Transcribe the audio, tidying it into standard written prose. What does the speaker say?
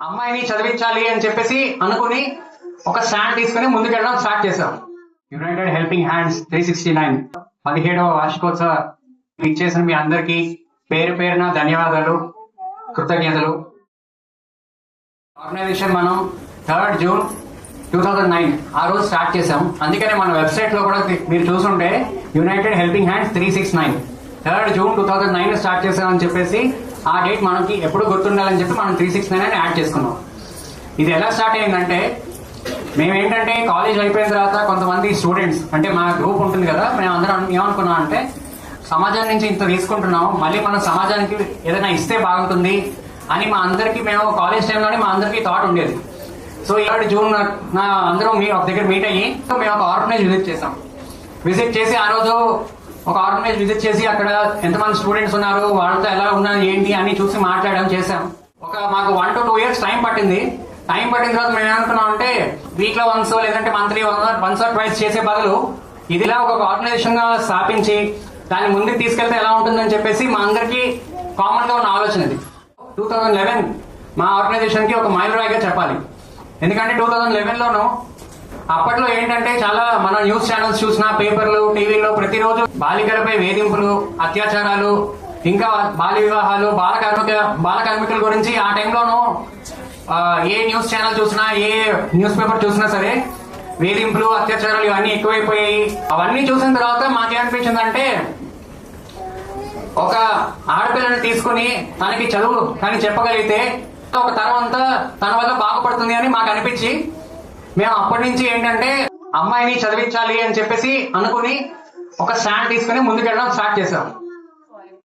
అమ్మాయిని చదివించాలి అని చెప్పేసి అనుకుని ఒక స్టాండ్ తీసుకుని ముందుకెళ్ళడం స్టార్ట్ చేశాం. యునైటెడ్ హెల్పింగ్ హ్యాండ్స్ 369 17వ వార్షికోత్సవ ఇచ్చేసిన మీ అందరికీ పేరు పేరున ధన్యవాదాలు, కృతజ్ఞతలు. ఆర్గనైజేషన్ మనం 3rd June 2009 ఆ రోజు స్టార్ట్ చేసాం. అందుకనే మన వెబ్సైట్ లో కూడా మీరు చూసుంటే united helping hands 369 3rd June 2009 start చేసామని చెప్పేసి ఆ డేట్ మనకి ఎప్పుడు గుర్తుండాలని చెప్పి మనం 369 అని యాడ్ చేసుకున్నాం. ఇది ఎలా స్టార్ట్ అయిందంటే, మేమేంటంటే కాలేజ్ అయిపోయిన తర్వాత కొంతమంది స్టూడెంట్స్, అంటే మా గ్రూప్ ఉంటుంది కదా, మేము అందరం ఏమనుకున్నాం అంటే సమాజం నుంచి ఇంత తీసుకుంటున్నాం, మళ్ళీ మనం సమాజానికి ఏదైనా ఇస్తే బాగుంటుంది అని మా అందరికి, మేము కాలేజ్ టైంలోనే మా అందరికీ థాట్ ఉండేది. సో 3rd June అందరం ఒక దగ్గర మీట్ అయ్యి మేము ఒక ఆర్గనైజ్ విజిట్ చేసి ఆ రోజు ఒక ఆర్గనైజ్ విజిట్ చేసి అక్కడ ఎంతమంది స్టూడెంట్స్ ఉన్నారు, వాళ్ళతో ఎలా ఉన్నారు ఏంటి అని చూసి మాట్లాడడం చేసాం. మాకు 1 to 2 years టైం పట్టింది. టైం పట్టిన తర్వాత మేము ఏమనుకున్నాం అంటే వీక్ లో వన్స్ లేదంటే మంత్లీ వన్స్ ఆర్ ట్వైస్ చేసే బదులు ఇదిలా ఒక ఆర్గనైజేషన్ గా స్థాపించి దాన్ని ముందుకు తీసుకెళ్తే ఎలా ఉంటుందని చెప్పేసి మా అందరికి కామన్ గా ఉన్న ఆలోచన ఇది. 2011 మా ఆర్గనైజేషన్ కి ఒక మైలురాయిగా చెప్పాలి. ఎందుకంటే 2011 లోను అప్పట్లో ఏంటంటే చాలా మన న్యూస్ ఛానల్స్ చూసినా, పేపర్లు, టీవీలో ప్రతిరోజు బాలికలపై వేధింపులు, అత్యాచారాలు, ఇంకా బాల్య వివాహాలు, బాల కార్మికుల గురించి ఆ టైంలోనూ ఏ న్యూస్ ఛానల్ చూసినా, ఏ న్యూస్ పేపర్ చూసినా సరే వేధింపులు, అత్యాచారాలు ఇవన్నీ ఎక్కువైపోయాయి. అవన్నీ చూసిన తర్వాత మాకేమనిపించిందంటే, ఒక ఆడపిల్లని తీసుకుని తనకి చదువు కానీ చెప్పగలిగితే ఒక తరం అంతా తన వల్ల బాగుపడుతుంది అని మాకు అనిపించి మేము అప్పటి నుంచి ఏంటంటే అమ్మాయిని చదివించాలి అని చెప్పేసి అనుకుని ఒక స్టాండ్ తీసుకుని ముందుకెళ్ళడం స్టార్ట్ చేసాం.